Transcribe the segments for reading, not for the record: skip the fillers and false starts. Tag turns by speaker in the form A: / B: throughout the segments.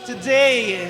A: Today,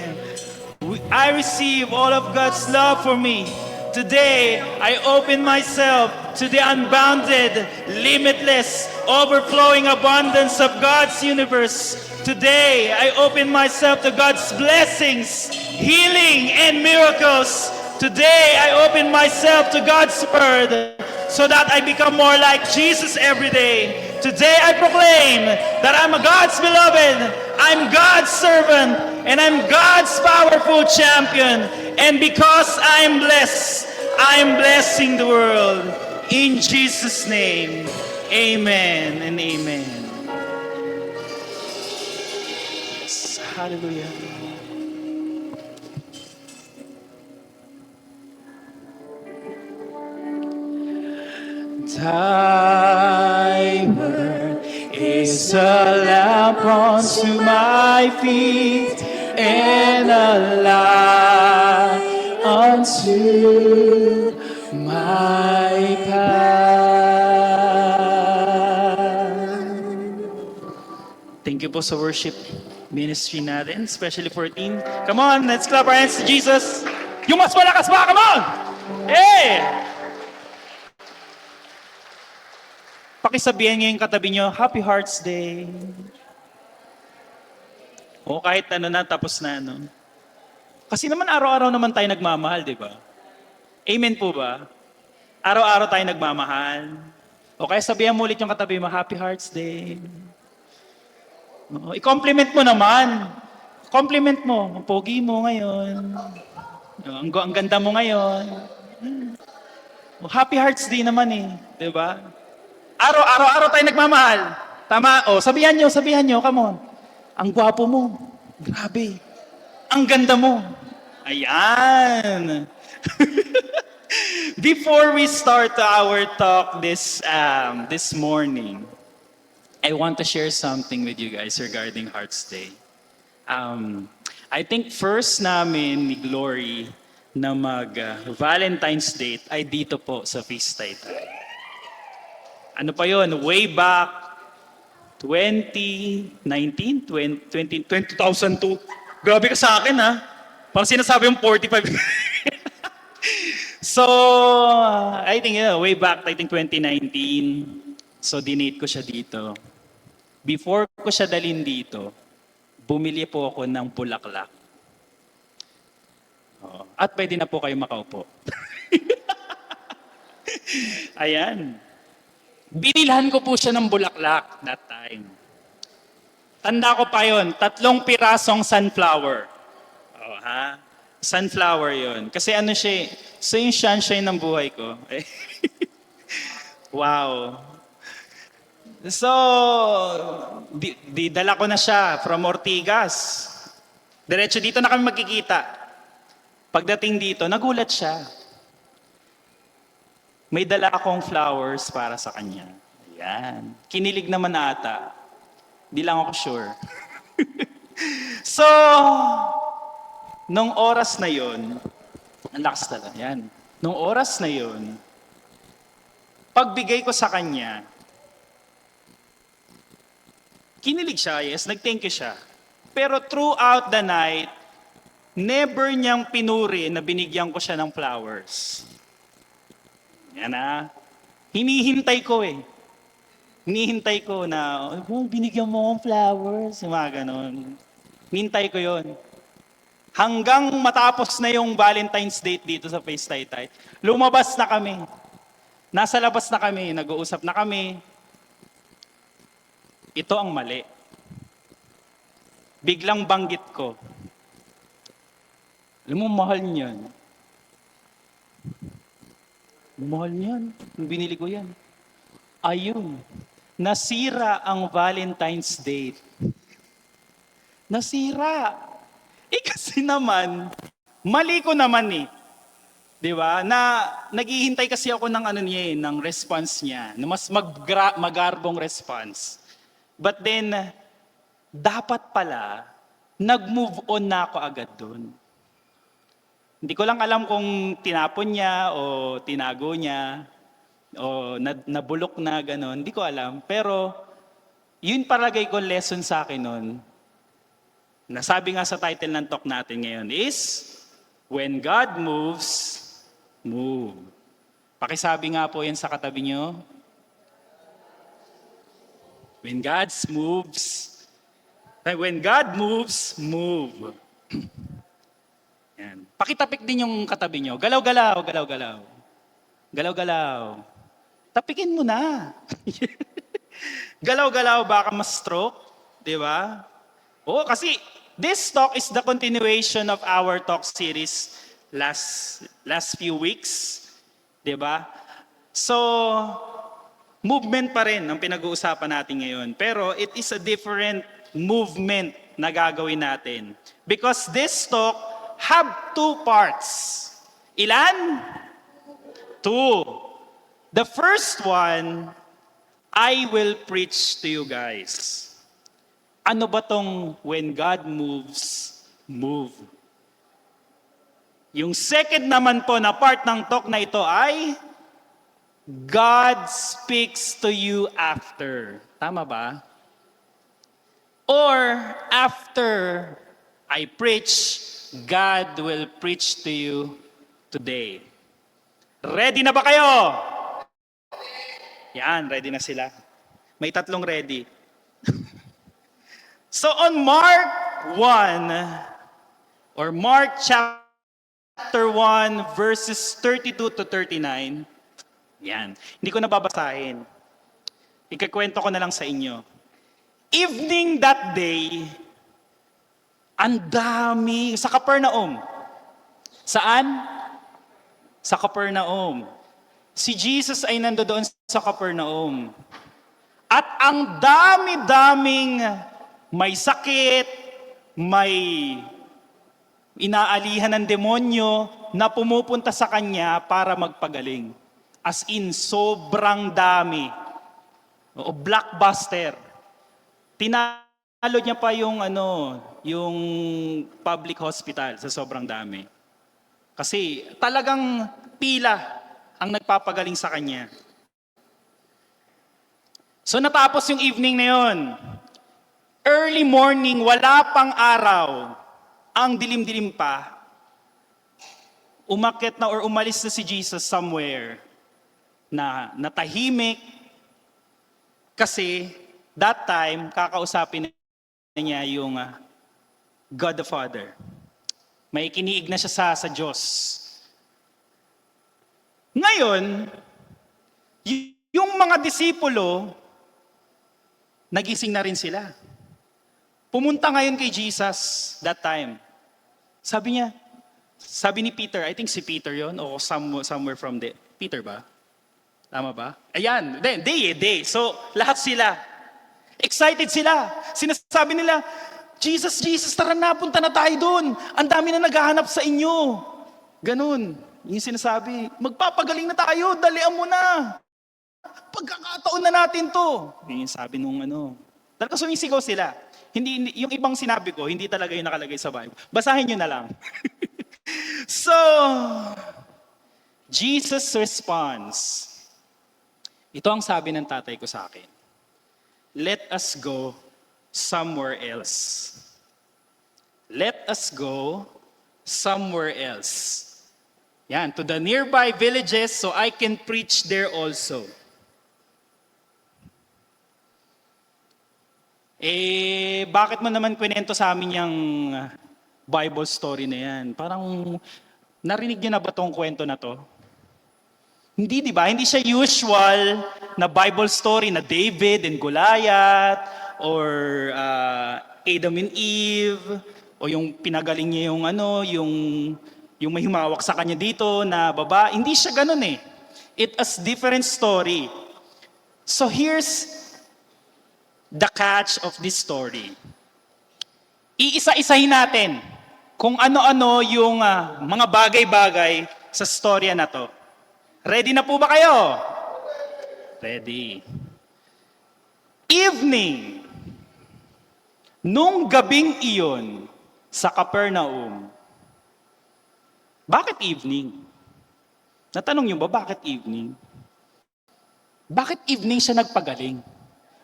A: I receive all of God's love for me. Today, I open myself to the unbounded, limitless, overflowing abundance of God's universe. Today, I open myself to God's blessings, healing, and miracles. Today, I open myself to God's word so that I become more like Jesus every day. Today, I proclaim that I'm a God's beloved, I'm God's servant, and I'm God's powerful champion. And because I am blessed, I am blessing the world. In Jesus' name, amen and amen. Yes, hallelujah. Thy word is a lamp unto my feet and a light unto my path. Thank you po sa worship ministry natin, especially for team. Come on, let's clap our hands to Jesus. Yung mas malakas ba? Come on! Hey! Pakisabihan niyo yung katabi niyo, Happy Hearts Day. O kahit ano na, tapos na. No? Kasi naman araw-araw naman tayo nagmamahal, di ba? Amen po ba? Araw-araw tayo nagmamahal. O kaya sabihan mo ulit yung katabi mo, Happy Hearts Day. O, i-compliment mo naman. Compliment mo. Ang pogi mo ngayon. Ang ganda mo ngayon. O, Happy Hearts Day naman eh. Di ba? Araw-araw tayo nagmamahal. Tama? O, sabihan nyo, come on. Ang gwapo mo. Grabe. Ang ganda mo. Ayan. Before we start our talk this morning, I want to share something with you guys regarding Hearts Day. I think first namin ni Glory na mag-Valentine's Day ay dito po sa Feast Taytay. Ano pa yon? Way back 2019, 2002. Grabe ka sa akin ha. Parang sinasabi yung 45. So, I think way back, I think 2019. So, dinate ko siya dito. Before ko siya dalhin dito, bumili po ako ng bulaklak. At pwede na po kayo makaupo. Ayan. Binilhan ko po siya ng bulaklak that time. Tanda ko pa yon, 3 pirasong sunflower. Sunflower yon. Kasi ano siya, so yung sunshine ng buhay ko. Wow. So, dala ko na siya from Ortigas. Diretso dito na kami magkikita. Pagdating dito, nagulat siya. May dala akong flowers para sa kanya. Ayan. Kinilig naman ata. Di lang ako sure. So, nung oras na yon, ang lakas talaga. Yan. Nung oras na yon, pagbigay ko sa kanya, kinilig siya, yes, nag-thank you siya. Pero throughout the night, never niyang pinuri na binigyan ko siya ng flowers. Yan na. Hinihintay ko eh. Hinihintay ko na, binigyan mo akong flowers. Mga ganon. Hinihintay ko yon. Hanggang matapos na yung Valentine's date dito sa Feast Taytay, lumabas na kami. Nasa labas na kami, nag-uusap na kami. Ito ang mali. Biglang banggit ko. Alam mo, mahal niyan. Mahal niyan. Binili ko yan. Ayun. Nasira ang Valentine's date. Nasira. Kasi naman, mali ko naman eh. Di ba? Na naghihintay kasi ako ng ng response niya. Na mas magarbong response. But then, dapat pala, nag-move on na ako agad dun. Hindi ko lang alam kung tinapon niya o tinago niya o nabulok na gano'n. Hindi ko alam. Pero yun palagay ko lesson sa akin nun. Nasabi nga sa title ng talk natin ngayon is, When God Moves, Move. Pakisabi nga po yan sa katabi nyo. When God moves, move. Yan. Pakitapik din yung katabi nyo. Galaw-galaw, galaw-galaw. Galaw-galaw. Tapikin mo na. Galaw-galaw, baka ma-stroke. Di ba? Oo, kasi this talk is the continuation of our talk series last few weeks. Di ba? So, movement pa rin ang pinag-uusapan natin ngayon. Pero it is a different movement na gagawin natin. Because this talk have two parts. Ilan? Two. The first one, I will preach to you guys. Ano ba tong when God moves, move? Yung second naman po na part ng talk na ito ay God speaks to you after. Tama ba? Or after I preach, God will preach to you today. Ready na ba kayo? Yan, ready na sila. May tatlong ready. So on Mark 1, or Mark chapter 1, verses 32 to 39, yan. Hindi ko nababasahin. Ikakwento ko na lang sa inyo. Evening that day, ang dami, sa Capernaum. Saan? Sa Capernaum. Si Jesus ay nandoon sa Capernaum. At ang dami-daming may sakit, may inaalihan ng demonyo na pumupunta sa kanya para magpagaling. As in, sobrang dami. O blockbuster. Tinalo niya pa yung public hospital sa sobrang dami. Kasi talagang pila ang nagpapagaling sa kanya. So natapos yung evening na yun. Early morning, wala pang araw, ang dilim-dilim pa, umakyat na or umalis na si Jesus somewhere na natahimik kasi that time, kakausapin na niya yung God the Father. May kiniig na siya sa Diyos. Ngayon, yung mga disipulo, nagising na rin sila. Pumunta ngayon kay Jesus that time. Sabi ni Peter, I think si Peter yon o somewhere from the, Peter ba? Tama ba? Ayan, they. So, lahat sila. Excited sila. Sinasabi nila, Jesus, tara na, punta na tayo doon. Ang dami na naghahanap sa inyo. Ganun. Yung sinasabi, magpapagaling na tayo, dalian mo na. Pagkakataon na natin to. Yung sabi nung talaga sumisigaw sila. Hindi, yung ibang sinabi ko, hindi talaga yung nakalagay sa Bible. Basahin nyo na lang. So, Jesus responds. Ito ang sabi ng tatay ko sa akin. Let us go somewhere else. Let us go somewhere else. Yan, to the nearby villages so I can preach there also. Bakit mo naman kwento sa amin yung Bible story na yan? Parang narinig niyo na ba tong kwento na to? Hindi, di ba? Hindi siya usual na Bible story na David and Goliath or Adam and Eve o yung pinagaling niya yung may humawak sa kanya dito na babae. Hindi siya ganun eh. It is different story. So here's the catch of this story. Iisa-isahin natin kung ano-ano yung mga bagay-bagay sa storya na to. Ready na po ba kayo? Ready. Evening. Nung gabing iyon sa Capernaum. Bakit evening? Natanong niyo ba bakit evening? Bakit evening siya nagpagaling?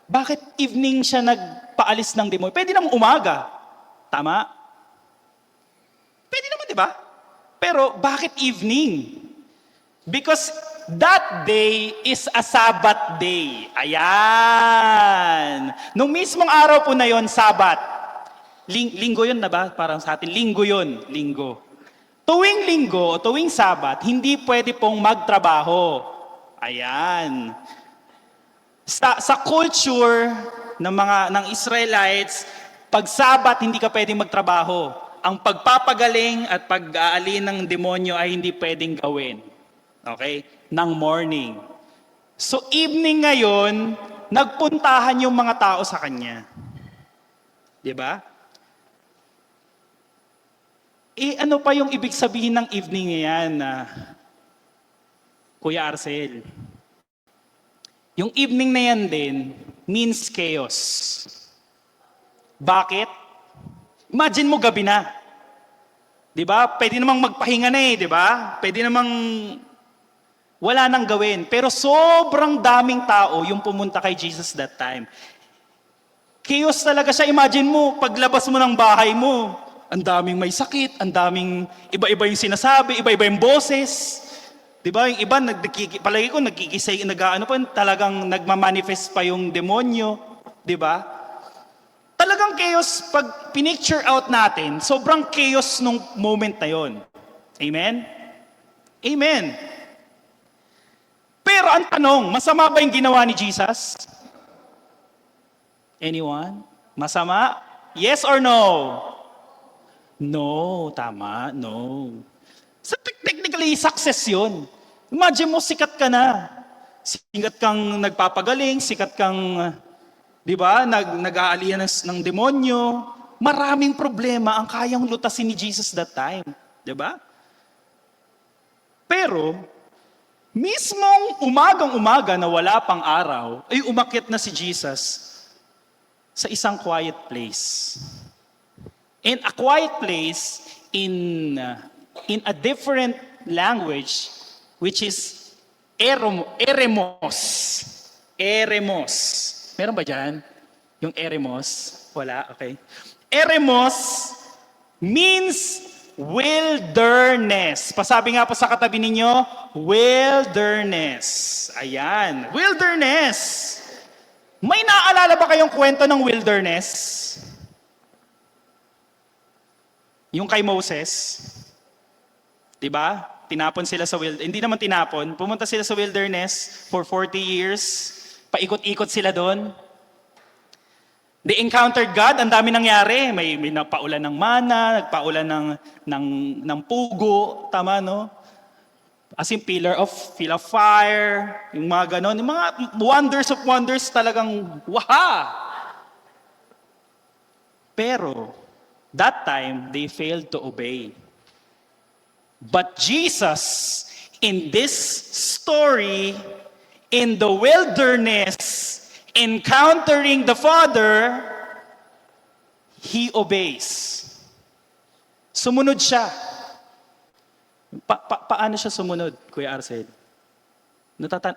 A: Bakit evening siya nagpaalis ng demonyo? Pwede namang umaga. Tama? Pwede naman, di ba? Pero bakit evening? Because that day is a Sabbath day. Ayan. Nung mismong araw po na yon, Sabbath. Linggo yun na ba? Parang sa atin, linggo yun. Linggo. Tuwing linggo, tuwing Sabbath, hindi pwede pong magtrabaho. Ayan. Sa culture ng Israelites, pag Sabbath, hindi ka pwedeng magtrabaho. Ang pagpapagaling at pag-aalin ng demonyo ay hindi pwedeng gawin. Okay? Ng morning. So evening ngayon, nagpuntahan yung mga tao sa kanya. 'Di ba? Ano pa yung ibig sabihin ng evening ngayon, Kuya Arcel? Yung evening na yan din means chaos. Bakit? Imagine mo gabi na. 'Di ba? Pwede namang magpahinga na 'di ba? Pwede namang wala nang gawin. Pero sobrang daming tao yung pumunta kay Jesus that time. Chaos talaga siya. Imagine mo, paglabas mo ng bahay mo, ang daming may sakit, ang daming iba-iba yung sinasabi, iba-iba yung boses. 'Di ba? Yung iba palagi ko nagkikisay, talagang nagma-manifest pa yung demonyo, 'di ba? Talagang chaos pag pinicture out natin, sobrang chaos nung moment na 'yon. Amen? Amen. Pero ang tanong, masama ba yung ginawa ni Jesus? Anyone? Masama? Yes or no? No, tama, no. So technically, success yun. Imagine mo, sikat ka na. Sikat kang nagpapagaling, sikat kang, di ba, nag-aalian ng demonyo. Maraming problema ang kayang lutasin ni Jesus that time. Di ba? Pero, mismong umagang-umaga na wala pang araw, ay umakyat na si Jesus sa isang quiet place. And a quiet place in a different language, which is eremos. Eremos. Meron ba dyan? Yung eremos? Wala? Okay. Eremos means wilderness. Pasabi nga po sa katabi ninyo, wilderness. Ayan, wilderness. May naaalala ba kayong kwento ng wilderness? Yung kay Moses. 'Di ba? Tinapon sila sa wilderness. Hindi naman tinapon. Pumunta sila sa wilderness for 40 years. Paikot-ikot sila doon. They encountered God, ang dami nangyari. May napaulan ng mana, nagpaulan ng pugo, tama no? As in pillar of fire, yung mga ganon, yung mga wonders of wonders talagang waha. Pero that time they failed to obey. But Jesus, in this story, in the wilderness, encountering the Father, He obeys. Sumunod siya. Paano siya sumunod, Kuya Arcel?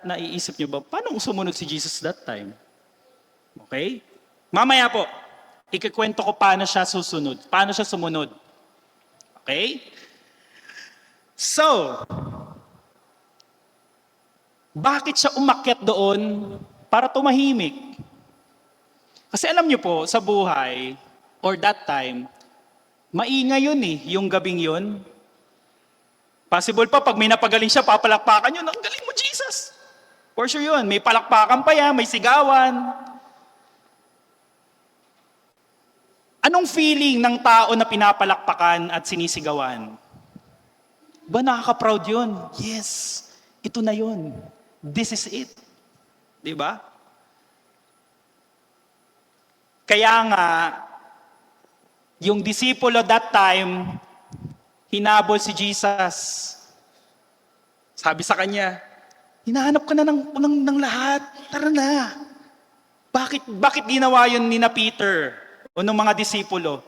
A: Naiisip niyo ba, paano sumunod si Jesus that time? Okay? Mamaya po, ikikwento ko paano siya susunod. Paano siya sumunod. Okay? So, bakit siya umakyat doon para tumahimik? Kasi alam niyo po, sa buhay, or that time, maingay yun yung gabing yun. Possible pa, pag may napagaling siya, papalakpakan yun. Ang galing mo, Jesus! For sure yun. May palakpakan pa yan, may sigawan. Anong feeling ng tao na pinapalakpakan at sinisigawan? Ba, nakaka-proud yun? Yes, ito na yun. This is it. Diba? Kaya nga, yung disipulo that time, hinabol si Jesus. Sabi sa kanya, hinahanap ka na ng lahat. Tara na. Bakit ginawa yun ni na Peter o ng mga disipulo?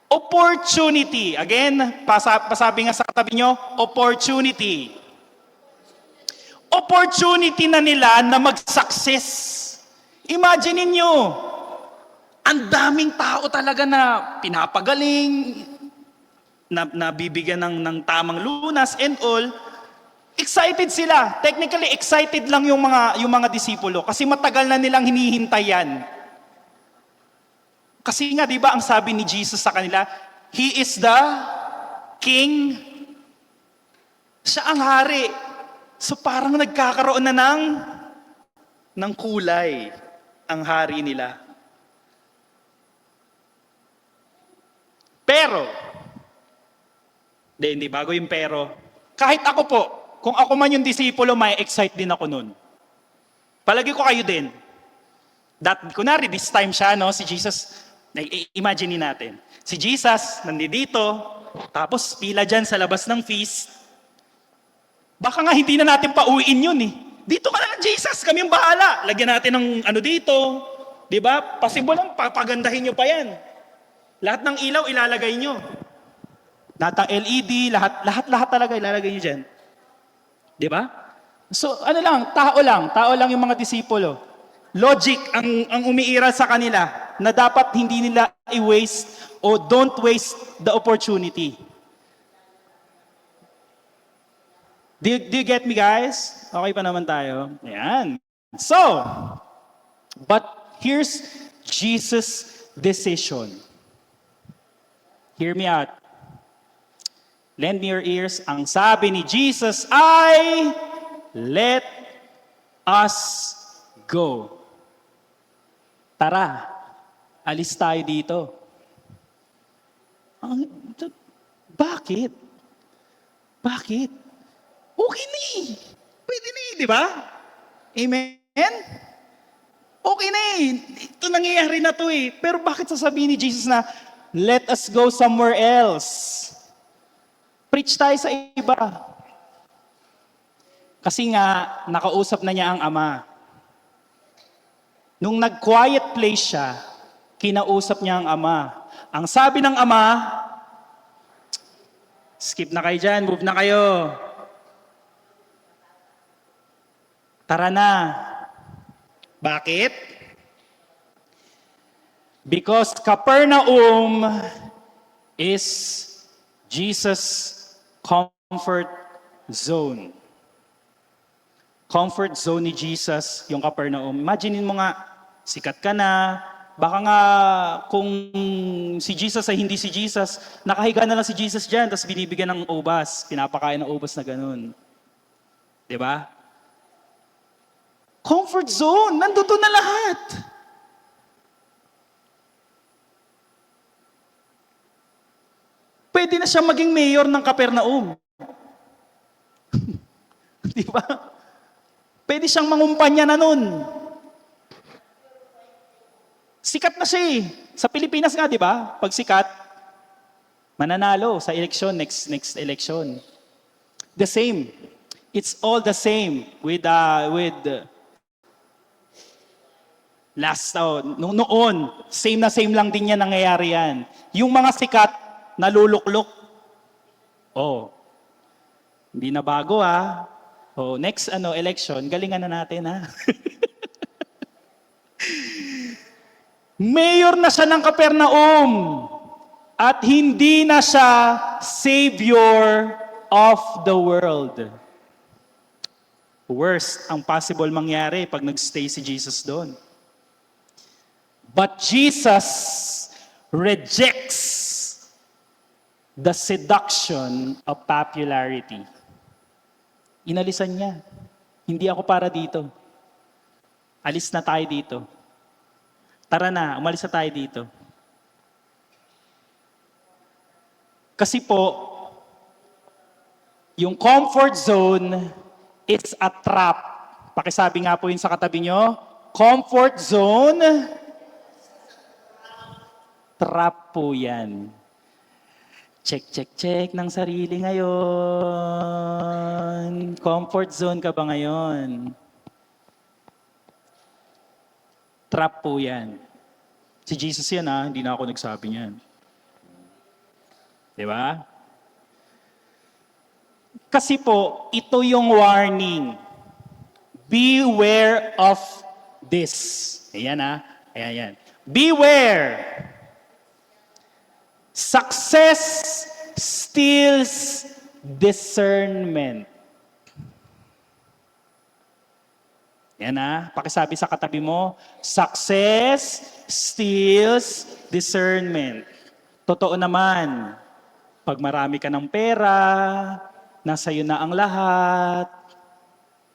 A: Opportunity. Again, pasabi nga sa katabi nyo, opportunity. Opportunity na nila na mag-success. Imagine niyo, Ang daming tao talaga na pinapagaling, na nabibigyan ng tamang lunas and all. Excited sila. Technically, excited lang yung mga disipulo kasi matagal na nilang hinihintay yan. Kasi nga, di ba, ang sabi ni Jesus sa kanila, He is the King. Siya ang hari. So parang nagkakaroon na ng kulay ang hari nila. Pero, hindi, bago yung pero, kahit ako po, kung ako man yung disipulo, may excite din ako nun. Palagi ko kayo din. Kunwari, this time siya, no, si Jesus, imagine natin. Si Jesus, nandito, tapos pila dyan sa labas ng feast. Baka nga hindi na natin pauwiin yun eh. Dito ka na lang, Jesus, kami ang bahala. Lagyan natin ng dito. Di ba? Possible lang, papagandahin nyo pa yan. Lahat ng ilaw, ilalagay nyo. Lahat ng LED, lahat talaga ilalagay nyo dyan. Di ba? So, tao lang yung mga disipulo. Logic ang umiiral sa kanila na dapat hindi nila i-waste o don't waste the opportunity. Do you get me, guys? Okay pa naman tayo? Ayan. So, but here's Jesus' decision. Hear me out. Lend me your ears. Ang sabi ni Jesus ay, let us go. Tara, alis tayo dito. Bakit? Okay na eh. Pwede na eh, di ba? Amen? Okay na eh. Ito nangyayari na to eh. Pero bakit sasabihin ni Jesus na, let us go somewhere else? Preach tayo sa iba. Kasi nga, nakausap na niya ang Ama. Nung nag-quiet place siya, kinausap niya ang Ama. Ang sabi ng Ama, skip na kayo dyan, move na kayo. Tara na. Bakit? Because Capernaum is Jesus' comfort zone. Comfort zone ni Jesus, yung Capernaum. Imaginin mo nga, sikat ka na, baka nga kung si Jesus ay hindi si Jesus, nakahiga na lang si Jesus dyan, tapos binibigyan ng ubas, pinapakain ng ubas na ganun. Diba? Comfort zone, nandito na lahat. Pwede na siya maging mayor ng Capernaum. Di ba? Pwede siyang mangumpanya na nun. Sikat na siya eh. Sa Pilipinas nga, di ba? Pag sikat, mananalo sa eleksyon, next election. The same. It's all the same with noon. Same lang din yan nangyayari yan. Yung mga sikat, naluluklok. Oh, hindi na bago ha. Oh, next election, galingan na natin ha. Mayor na siya ng Capernaum at hindi na siya savior of the world. Worst ang possible mangyari pag nagstay si Jesus doon. But Jesus rejects the seduction of popularity. Inalisan niya. Hindi ako para dito. Alis na tayo dito. Tara na, umalis na tayo dito. Kasi po, yung comfort zone, it's a trap. Pakisabi nga po yun sa katabi nyo, comfort zone, trap po yan. Check ng sarili ngayon. Comfort zone ka ba ngayon? Trap po yan. Si Jesus yan hindi na ako nagsabi niyan. Diba? Kasi po, ito yung warning. Beware of this. Ayan Ayan. Beware. Success steals discernment. Yan pakisabi sa katabi mo, success steals discernment. Totoo naman, pag marami ka ng pera, nasa iyo na ang lahat,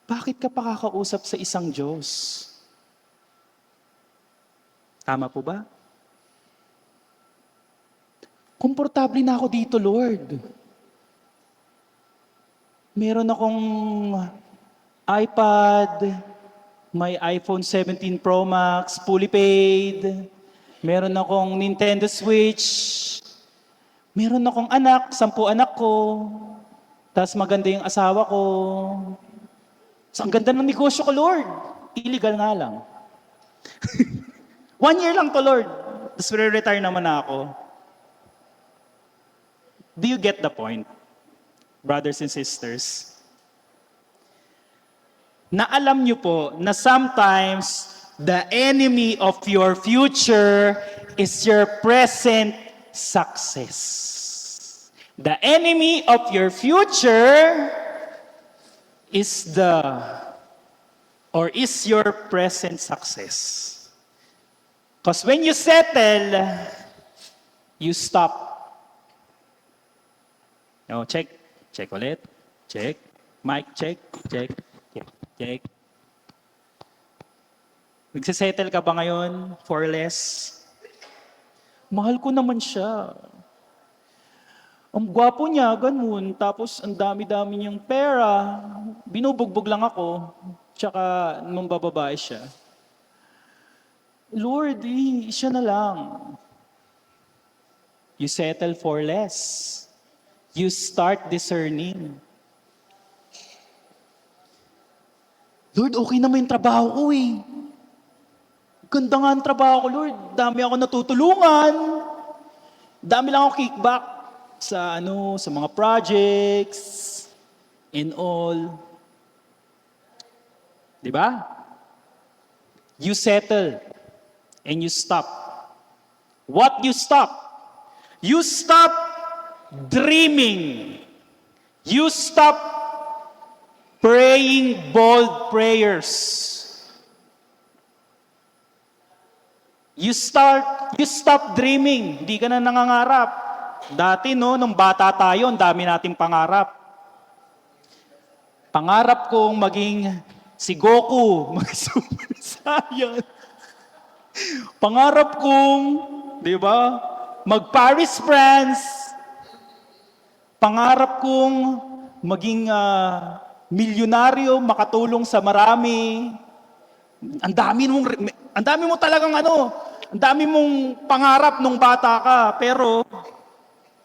A: bakit ka pa kakausap sa isang Diyos? Tama po ba? Komportable na ako dito, Lord. Meron akong iPad, may iPhone 17 Pro Max, fully paid. Meron akong Nintendo Switch. Meron akong anak, 10 anak ko. Tapos maganda yung asawa ko. So, ang ganda ng negosyo ko, Lord. Illegal nga lang. 1 year lang to, Lord. Tapos retire naman na ako. Do you get the point, brothers and sisters? Na alam niyo po na sometimes the enemy of your future is your present success. The enemy of your future is your present success. Because when you settle, you stop. No, check ulit, check, mic check. Nagsisettle ka ba ngayon for less? Mahal ko naman siya. Ang gwapo niya, ganun. Tapos ang dami-dami niyang pera. Binubugbog lang ako. Tsaka nung bababae siya. Lord, siya na lang. You settle for less. You start discerning. Lord, okay naman yung trabaho ko eh. Ganda nga ang trabaho ko, Lord. Dami ako natutulungan. Dami lang ako kickback sa mga projects and all. Di ba? You settle and you stop. What you stop? You stop dreaming. You stop praying bold prayers. You stop dreaming. Hindi ka na nangangarap. Dati nung bata tayo, ang dami nating pangarap. Pangarap kong maging si Goku, mag-Super Saiyan. Pangarap kong, di ba, mag-Paris, France. Pangarap kong maging milyonaryo, makatulong sa marami. Ang dami mo talagang ang dami mong pangarap nung bata ka. Pero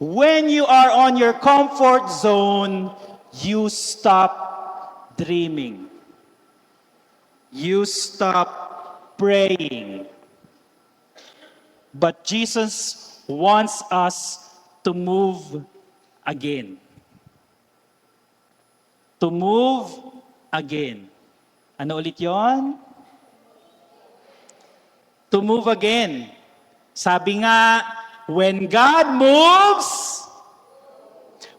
A: when you are on your comfort zone, you stop dreaming. You stop praying. But Jesus wants us to move again. To move again. Ano ulit yon? To move again. Sabi nga, when God moves,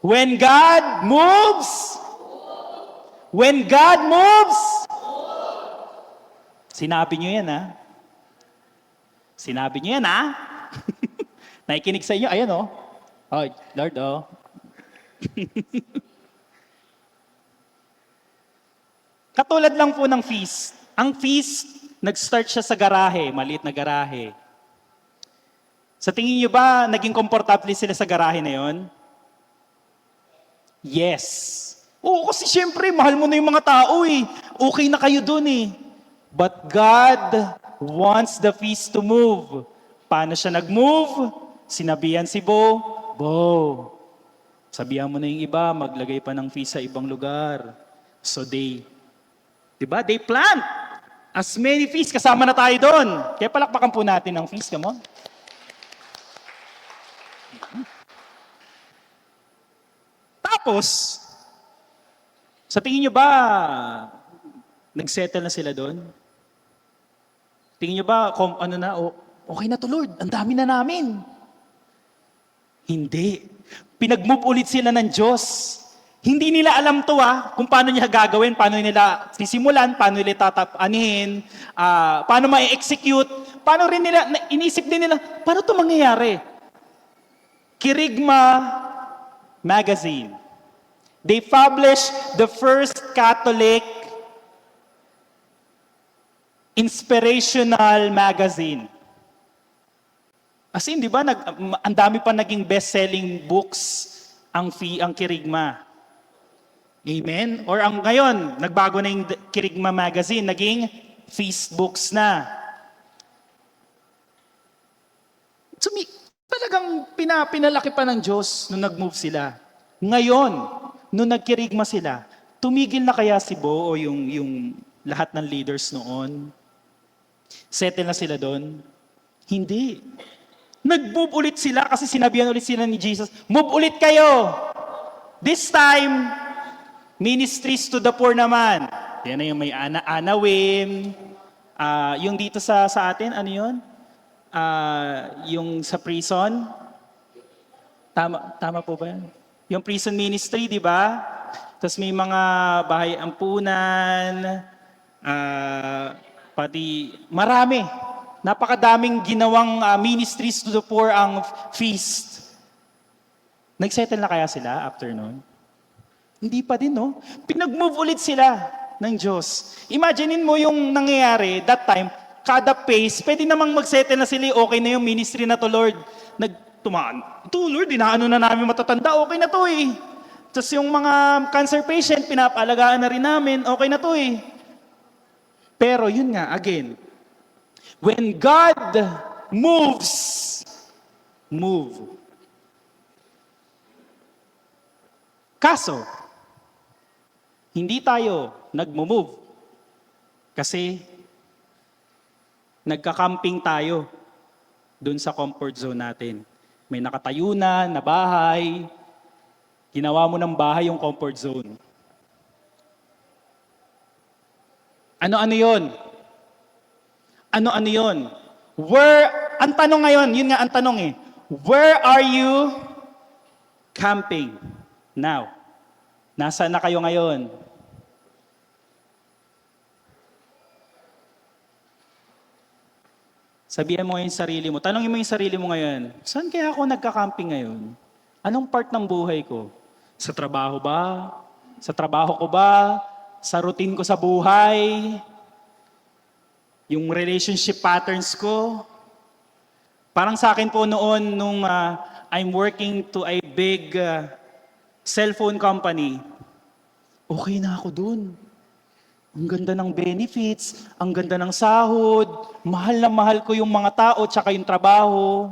A: when God moves, sinabi nyo yan, Sinabi nyo yan, Nakikinig sa inyo, ayan, Oh, Lord, Katulad lang po ng feast. Ang feast, nag-start siya sa garahe, maliit na garahe. Sa tingin niyo ba, naging komportable sila sa garahe na yon? Yes. Oo, kasi siyempre, mahal mo na yung mga tao eh. Okay na kayo dun eh. But God wants the feast to move. Paano siya nag-move? Sinabihan si Bo, sabihan mo na yung iba, maglagay pa ng feast sa ibang lugar. So they plant as many feasts, kasama na tayo doon. Kaya palakpakan po natin ang feast, come on. Tapos, sa tingin nyo ba, nagsettle na sila doon? Tingin nyo ba, Okay na to Lord, ang dami na namin. Hindi. Pinag-move ulit sila ng Diyos. Hindi nila alam to kung paano niya gagawin, paano nila sisimulan, paano nila tatapanihin, paano ma-execute, paano rin nila, inisip din nila, paano to mangyayari? Kirigma Magazine. They published the first Catholic inspirational magazine. As in, di ba, ang dami pa naging best-selling books ang Kirigma. Amen? Or ngayon, nagbago na yung Kirigma Magazine, naging feast books na. Talagang pinalaki pa ng Diyos nung nag-move sila. Ngayon, nung nagkirigma sila, tumigil na kaya si Bo o yung lahat ng leaders noon? Settle na sila doon? Hindi. Nag-move ulit sila kasi sinabihan ulit sila ni Jesus, move ulit kayo! This time, ministries to the poor naman. Yan na yung may anawin. Yung dito sa atin, ano yun? Yung sa prison. Tama po ba yan? Yung prison ministry, di ba? Tapos may mga bahay ampunan, pati marami. Napakadaming ginawang ministries to the poor ang feast. Nagsettle na kaya sila after nun? Hindi pa din, no? Pinag-move ulit sila ng Diyos. Imaginein mo yung nangyayari that time, kada pace, pwede namang mag-settle na sila, okay na yung ministry na to, Lord. Tumaan. Ito, Lord, inaano na namin matatanda, okay na to eh. Tapos yung mga cancer patient, pinapalagaan na rin namin, okay na to eh. Pero yun nga, again, when God moves, move. Kaso, hindi tayo nagmo-move. Kasi, nagka-camping tayo dun sa comfort zone natin. May nakatayo na bahay, ginawa mo ng bahay yung comfort zone. Ano-ano yun? Ano-ano yun? Ang tanong ngayon, yun nga ang tanong eh, where are you camping now? Nasaan na kayo ngayon? Sabihan mo yung sarili mo, tanongin mo yung sarili mo ngayon, saan kaya ako nagka-camping ngayon? Anong part ng buhay ko? Sa trabaho ba? Sa trabaho ko ba? Sa routine ko sa buhay? Yung relationship patterns ko? Parang sa akin po noon, nung I'm working to a big cellphone company, okay na ako dun. Ang ganda ng benefits, ang ganda ng sahod, mahal na mahal ko yung mga tao tsaka yung trabaho.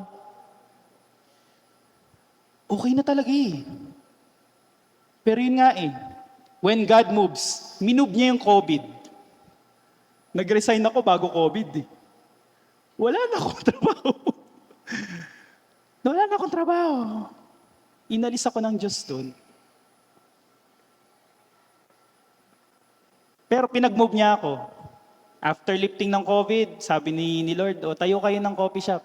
A: Okay na talaga eh. Pero yun nga eh, when God moves, minove niya yung COVID. Nag-resign ako bago COVID eh. Wala na akong trabaho. Wala na akong trabaho. Inalis ako ng Diyos doon. Pero pinag-move niya ako. After lifting ng COVID, sabi ni Lord, tayo kayo ng coffee shop.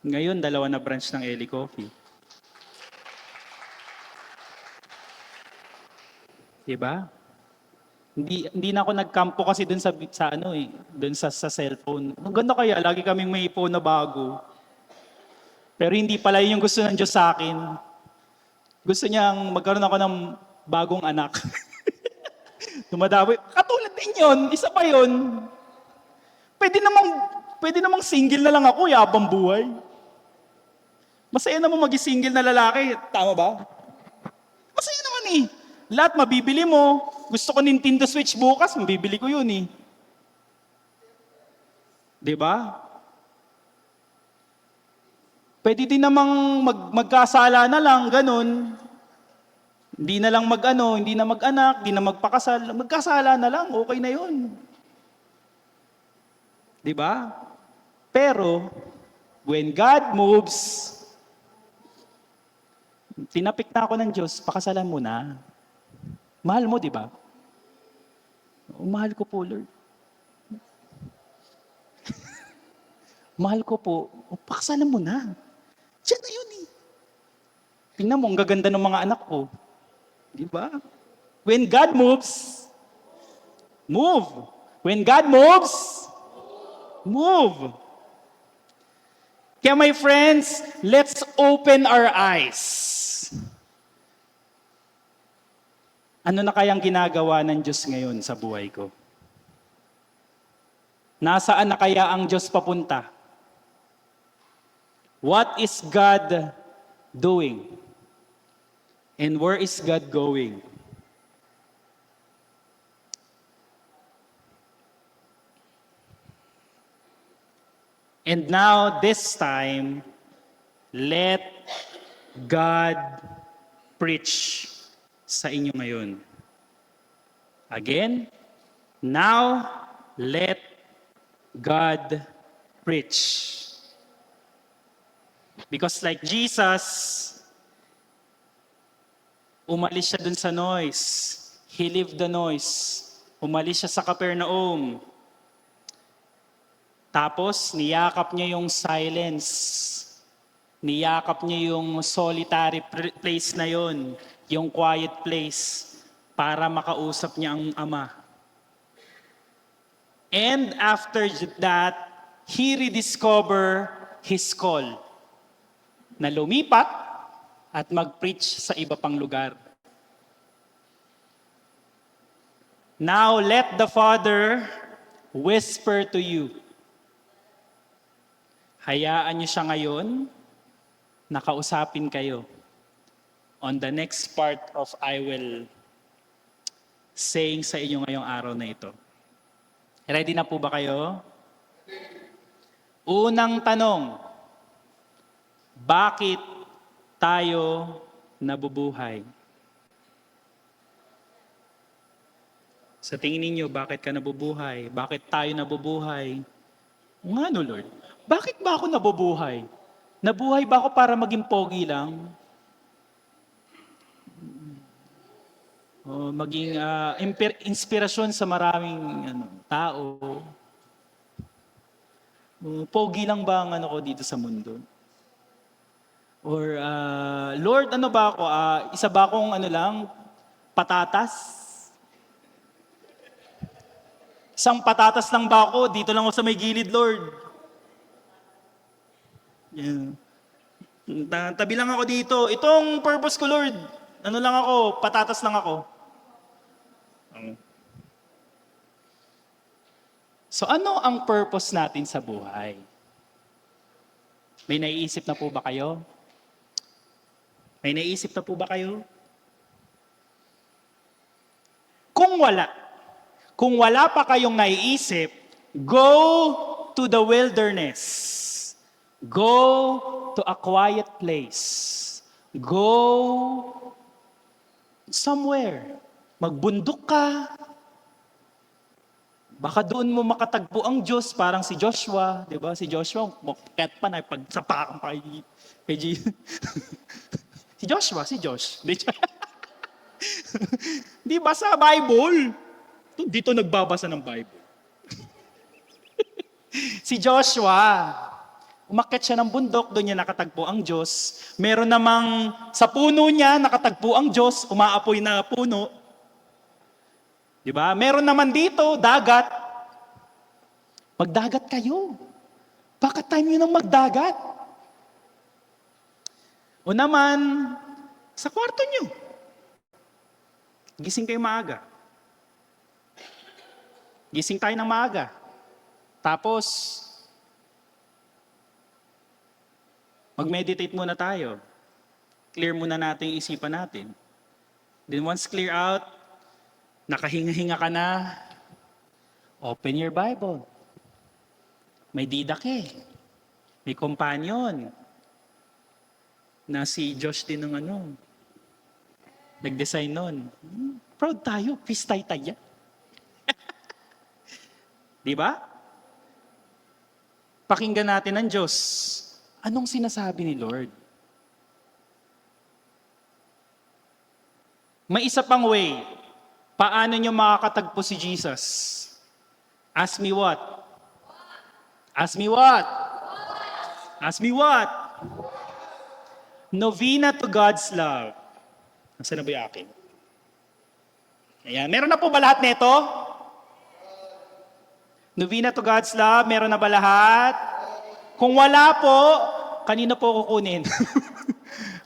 A: Ngayon, 2 na branch ng Eli Coffee. Diba? Hindi na ako nagkampo kasi dun sa dun sa cellphone. Ang ganda kaya, lagi kaming may phone na bago. Pero hindi pala yun yung gusto ng Diyos sa akin. Gusto niyang magkaroon ako ng bagong anak. Dumadawi. Katulad din yun. Isa pa yun. Pwede namang single na lang ako, yabang buhay. Masaya naman maging single na lalaki. Tama ba? Masaya naman eh. Lahat mabibili mo. Gusto ko Nintendo Switch bukas, mabibili ko yun eh. Diba? Pwede din namang magkasala na lang, ganun. Hindi na lang hindi na mag-anak, hindi na magpakasal. Magkasala na lang, okay na yun. Diba? Pero, when God moves, tinapik na ako ng Diyos, pakasalan mo na. Mahal mo, diba? Mahal ko po, Lord.
B: Mahal ko po, paksalan mo na. Diyan na yun eh. Tingnan mo, ang gaganda ng mga anak ko. Di ba? When God moves, move. When God moves, move. Kaya my friends, let's open our eyes. Ano na kayang ginagawa ng Diyos ngayon sa buhay ko? Nasaan na kaya ang Diyos papunta? What is God doing? And where is God going? And now, this time, let God preach sa inyo ngayon. Again, now, let God preach. Because like Jesus, umalis siya dun sa noise. He left the noise. Umalis siya sa Capernaum. Tapos, niyakap niya yung silence. Niyakap niya yung solitary place na yon, yung quiet place, para makausap niya ang Ama. And after that, he rediscovered his call na lumipat at mag-preach sa iba pang lugar. Now let the Father whisper to you. Hayaan niyo siya ngayon, nakausapin kayo. On the next part of I will saying sa inyo ngayong araw na ito. Ready na po ba kayo? Unang tanong, bakit tayo nabubuhay? Sa tingin ninyo, bakit ka nabubuhay? Bakit tayo nabubuhay? Nga no, Lord, bakit ba ako nabubuhay? Nabuhay ba ako para maging pogi lang? O maging inspirasyon sa maraming tao? Pogi lang ba ang ko dito sa mundo? Or, Lord, ano ba ako? Isa ba akong patatas? Isang patatas lang ba ako? Dito lang ako sa may gilid, Lord. Yeah. Tabi lang ako dito. Itong purpose ko, Lord. Ano lang ako? Patatas lang ako. So ano ang purpose natin sa buhay? May naiisip na po ba kayo? May naiisip na po ba kayo? Kung wala pa kayong naiisip, go to the wilderness. Go to a quiet place. Go somewhere. Magbundok ka. Baka doon mo makatagpo ang Diyos, parang si Joshua. Di ba? Si Joshua, kahit pa na pagsapakan pa kay Jesus. Si Joshua, si Josh. Di ba sa Bible? Dito nagbabasa ng Bible. Si Joshua, umakyat siya ng bundok, doon niya nakatagpo ang Diyos. Meron namang sa puno niya, nakatagpo ang Diyos, umaapoy na puno. Diba? Meron naman dito, dagat. Magdagat kayo. Bakit time nyo nang magdagat? O naman, sa kwarto nyo. Gising kayo maaga. Gising tayo ng maaga. Tapos, mag-meditate muna tayo. Clear muna natin yung isipan natin. Then once clear out, nakahinga-hinga ka na, open your Bible. May didak May companion. Na si Josh din ng nag-design nun. Proud tayo, pistay-taya. Di ba? Pakinggan natin ang Diyos. Anong sinasabi ni Lord? May isa pang way. Paano nyo makakatagpo si Jesus? Ask me what? Ask me what? Ask me what? Novena to God's love. Nasaan na ba yung akin? Ayan. Meron na po ba lahat nito? Novena to God's love, meron na ba lahat? Kung wala po, kanino po kukunin?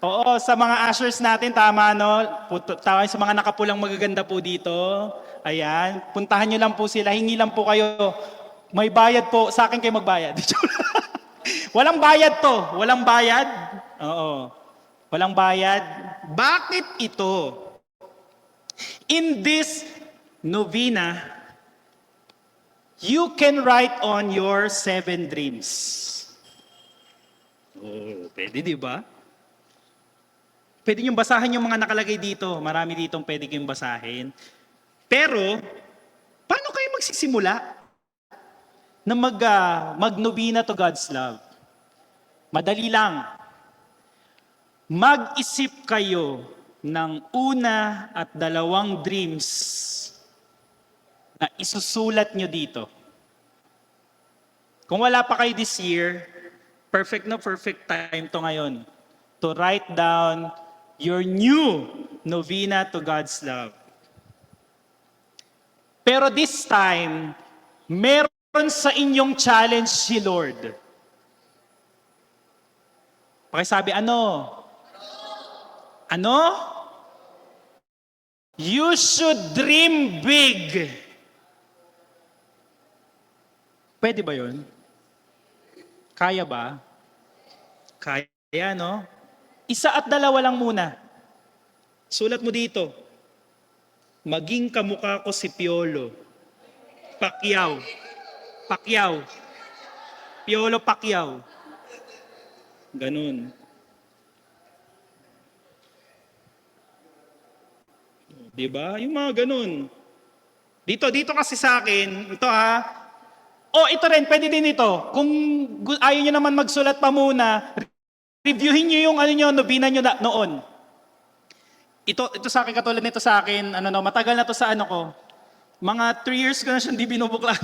B: Oo, sa mga ushers natin, tama, no? Tama, sa mga nakapulang magaganda po dito. Ayan, puntahan nyo lang po sila, hingi lang po kayo. May bayad po, sa akin kayo magbayad. Walang bayad to, walang bayad. Oo, walang bayad. Bakit ito? In this novena, you can write on your 7 dreams. Oh, pwede, di ba? Pwede niyong basahin yung mga nakalagay dito. Marami ditong pwede kayong basahin. Pero, paano kayo magsisimula na mag-novena to God's love? Madali lang. Mag-isip kayo ng 1 at 2 dreams na isusulat nyo dito. Kung wala pa kayo this year, perfect time to ngayon to write down your new novena to God's love. Pero this time, meron sa inyong challenge si Lord. Pakisabi, ano? Ano? You should dream big. Pwede ba yun? Kaya ba? Kaya, no? 1 at 2 lang muna. Sulat mo dito. Maging kamukha ko si Piolo. Pacquiao. Piolo Pacquiao. Ganun. Diba? Yung mga ganun. Dito kasi sa akin, ito ito rin, pwede din ito. Kung ayaw nyo naman magsulat pa muna, reviewin nyo yung novena nyo noon. Ito sa akin, katulad nito sa akin, matagal na to sa ko. Mga 3 years ko na siyang di binubukla.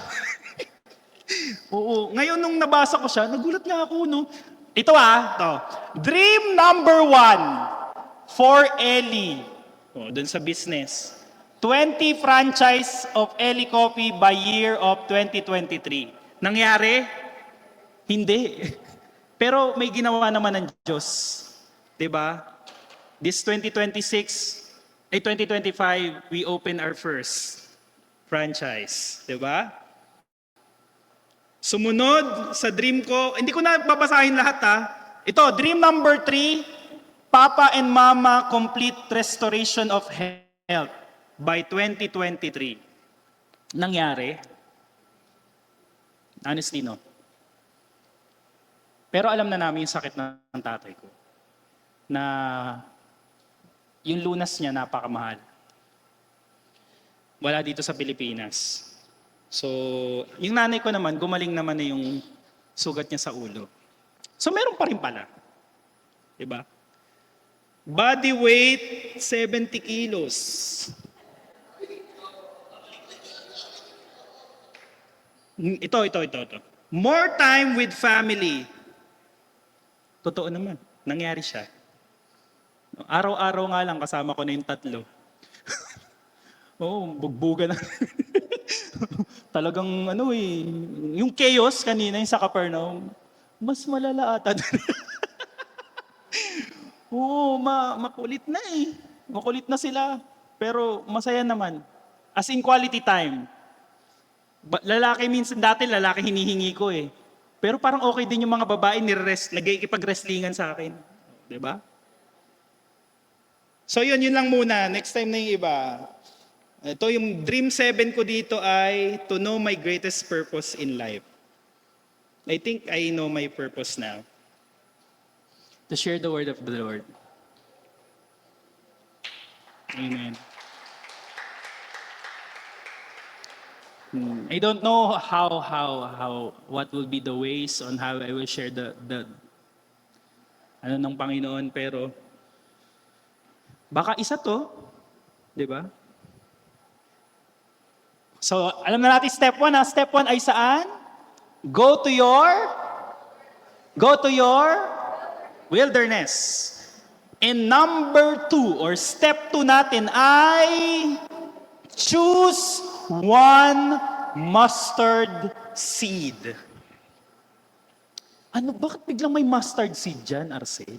B: Oo. Ngayon nung nabasa ko siya, nagulat nga ako, no? Ito to. Dream number 1 for Ellie. Dun sa business. 20 franchise of Ellie Coffee by year of 2023. Nangyari? Hindi. Pero may ginawa naman ng Diyos. 'Di ba? This 2025, we open our first franchise. 'Di ba? Sumunod sa dream ko, hindi ko na babasahin lahat Ito, dream number 3, Papa and Mama complete restoration of health by 2023. Nangyari? Honestly, no. Pero alam na namin yung sakit ng tatay ko. Na yung lunas niya napakamahal. Wala dito sa Pilipinas. So, yung nanay ko naman, gumaling naman na yung sugat niya sa ulo. So, meron pa rin pala. Diba? Body weight, 70 kilos. Ito. More time with family. Totoo naman. Nangyari siya. Araw-araw nga lang kasama ko na yung 3. Bugbugan na. Talagang yung chaos kanina yung sa Capernaum, mas malala ata. Makulit na Makulit na sila. Pero masaya naman. As in quality time. Lalaki minsan, dati lalaki hinihingi ko Pero parang okay din yung mga babae nagkikipag-wrestlingan sa akin. 'Di ba? So yun lang muna. Next time na yung iba. Ito yung dream 7 ko dito ay to know my greatest purpose in life. I think I know my purpose now. To share the word of the Lord. Amen. I don't know what will be the ways on how I will share the ng Panginoon, pero baka isa to, di ba? So, alam na natin step 1 Step 1 ay saan? Go to your Go to your wilderness. And number 2 or step 2 natin ay choose one mustard seed. Ano, bakit biglang may mustard seed dyan, Arcel?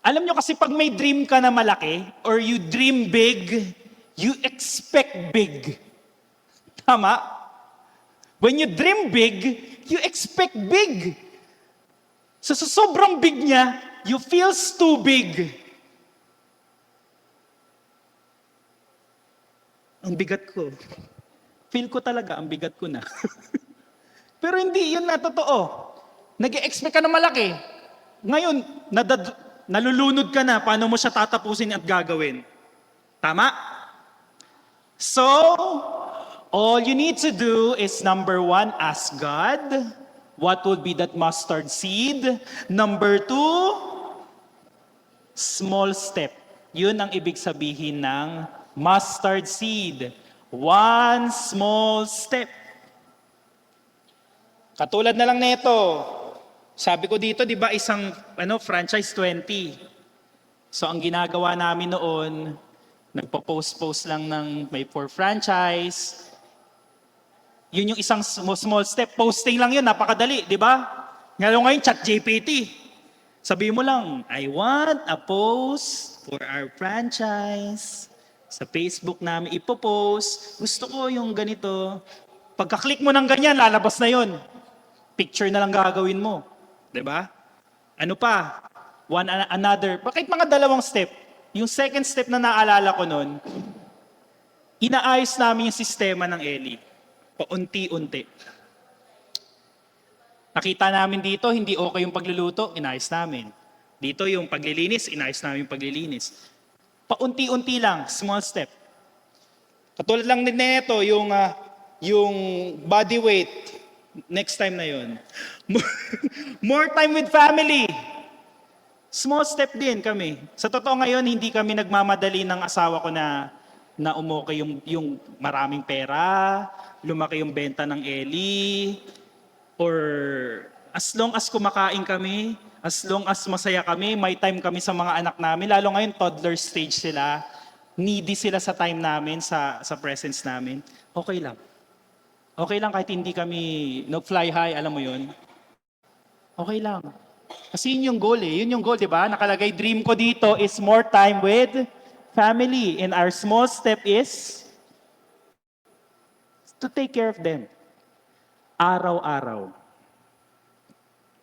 B: Alam nyo kasi pag may dream ka na malaki or you dream big, you expect big. Tama? When you dream big, you expect big. So sa sobrang big niya, you feels too big. Ang bigat ko. Feel ko talaga, ang bigat ko na. Pero hindi yun na totoo. Nag-expect ka na malaki. Ngayon, nalulunod ka na, paano mo siya tatapusin at gagawin? Tama? So, all you need to do is number 1, ask God. What would be that mustard seed? Number 2, small step. Yun ang ibig sabihin ng mustard seed. One small step. Katulad na lang nito. Sabi ko dito, di ba, isang franchise 20. So ang ginagawa namin noon, nagpo-post lang ng may for franchise. Yun yung isang small step. Posting lang yun, napakadali, di ba? Ngayon ChatGPT. Sabihin mo lang, I want a post for our franchise. Sa Facebook namin ipopost. Gusto ko yung ganito. Pagka-click mo ng ganyan, lalabas na yun. Picture na lang gagawin mo. Di ba? Ano pa? Another. Bakit mga dalawang step? Yung second step na naalala ko nun, inaayos namin yung sistema ng Eli. Paunti-unti. Nakita namin dito, hindi okay yung pagluluto, inayos namin. Dito yung paglilinis, inayos namin yung paglilinis. Paunti-unti lang, small step. Katulad lang din nito, yung body weight, next time na yun. More time with family. Small step din kami. Sa totoo ngayon, hindi kami nagmamadali ng asawa ko na umukay yung maraming pera, lumaki yung benta ng Eli, or as long as kumakain kami, as long as masaya kami, may time kami sa mga anak namin, lalo ngayon toddler stage sila, needy sila sa time namin, sa presence namin, okay lang. Okay lang kahit hindi kami fly high, alam mo yun? Okay lang. Kasi yun yung goal eh. Yun yung goal, di ba? Nakalagay, dream ko dito is more time with family. And our small step is to take care of them. Araw-araw.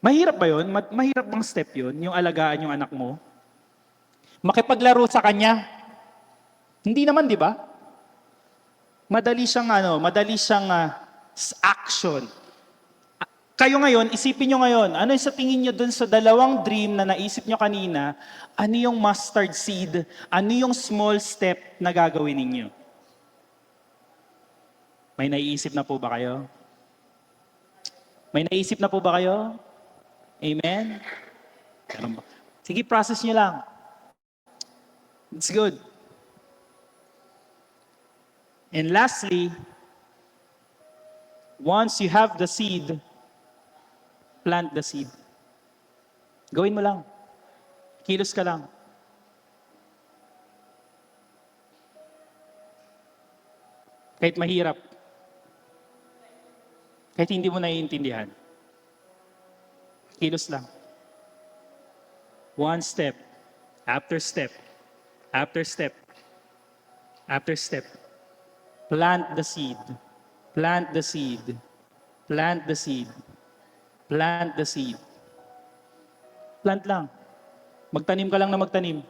B: Mahirap ba yun? Mahirap bang step yun? Yung alagaan yung anak mo? Makipaglaro sa kanya? Hindi naman, di ba? Madali siyang action. Kayo ngayon, isipin nyo ngayon, ano yung sa tingin nyo dun sa dalawang dream na naisip nyo kanina, ano yung mustard seed, ano yung small step na gagawin ninyo? May naiisip na po ba kayo? May naisip na po ba kayo? Amen? Sige, process nyo lang. It's good. And lastly, once you have the seed, plant the seed. Gawin mo lang. Kilos ka lang. Kahit mahirap. Kahit hindi mo naiintindihan. Kilos lang. One step, after step, after step, after step. Plant the seed. Plant the seed. Plant the seed. Plant the seed. Plant lang. Magtanim ka lang na magtanim.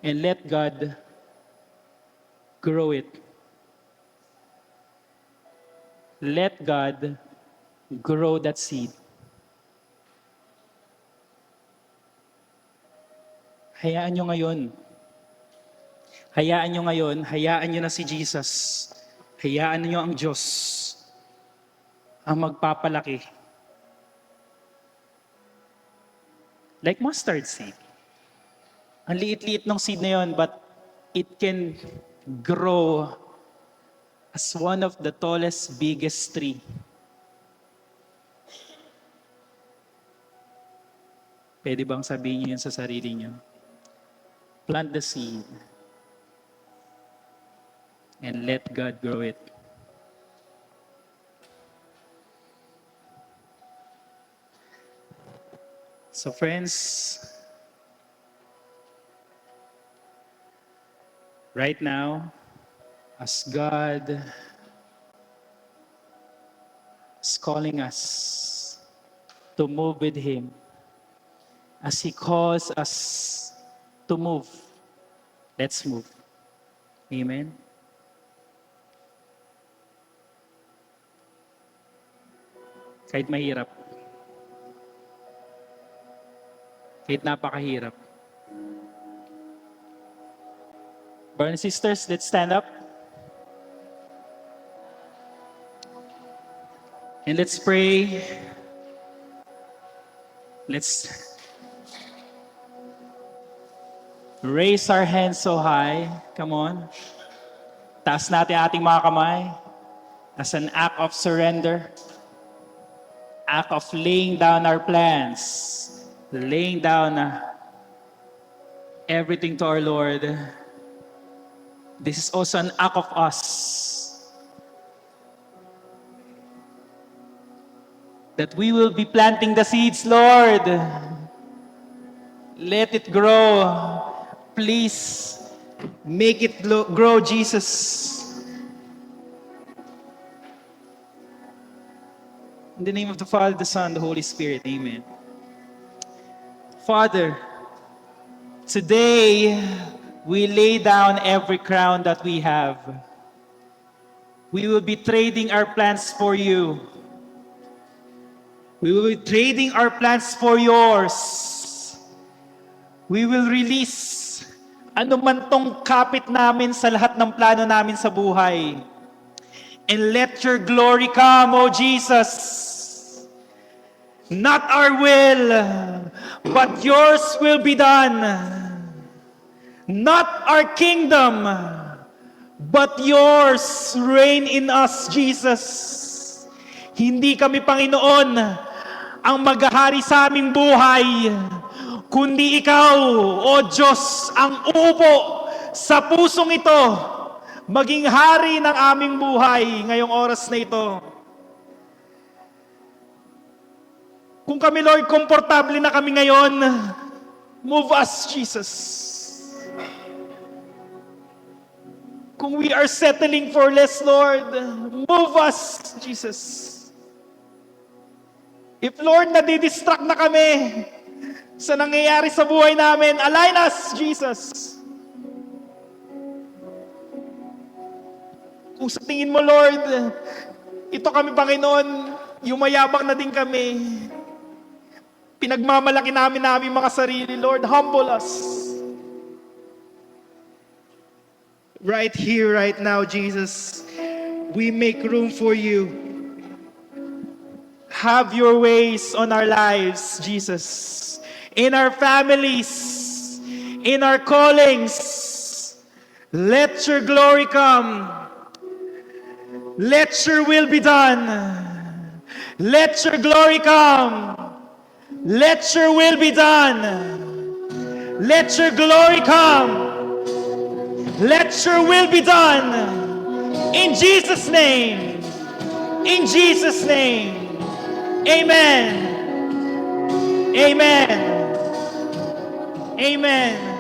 B: And let God grow it. Let God grow that seed. Hayaan nyo ngayon. Hayaan nyo ngayon. Hayaan nyo na si Jesus. Hayaan nyo ang Diyos ang magpapalaki. Like mustard seed. Ang liit-liit ng seed na yun, but it can grow as one of the tallest, biggest tree Pwede bang sabihin niyo yun sa sarili niyo? Plant the seed and let God grow it. So friends, right now, as God is calling us to move with Him, as He calls us to move, let's move. Amen? Kahit mahirap, kahit napakahirap. Brothers and sisters, let's stand up. And let's pray. Let's raise our hands so high. Come on. Taas natin ating mga kamay as an act of surrender. Act of laying down our plans. Laying down everything to our Lord. This is also an act of us. That we will be planting the seeds, Lord. Let it grow. Please make it grow, Jesus. In the name of the Father, the Son, the Holy Spirit. Amen. Father, today we lay down every crown that we have. We will be trading our plans for you. We will be trading our plans for yours. We will release ano man tong kapit namin sa lahat ng plano namin sa buhay. And let your glory come, O Jesus. Not our will, but yours will be done. Not our kingdom, but yours reign in us, Jesus. Hindi kami, Panginoon, ang maghahari sa aming buhay, kundi ikaw, O Diyos, ang uupo sa pusong ito, maging hari ng aming buhay ngayong oras na ito. Kung kami, Lord, komportable na kami ngayon, move us, Jesus. Kung we are settling for less, Lord, move us, Jesus. If, Lord, nadidistract na kami sa nangyayari sa buhay namin, align us, Jesus. Kung sa tingin mo, Lord, ito kami, Panginoon, yumayabang na din kami. Pinagmamalaki namin mga sarili, Lord, humble us. Right here, right now, Jesus, we make room for you. Have your ways on our lives, Jesus. In our families, in our callings. Let your glory come. Let your will be done. Let your glory come. Let your will be done. Let your glory come. Let your will be done. In Jesus' name. In Jesus' name. Amen. Amen. Amen.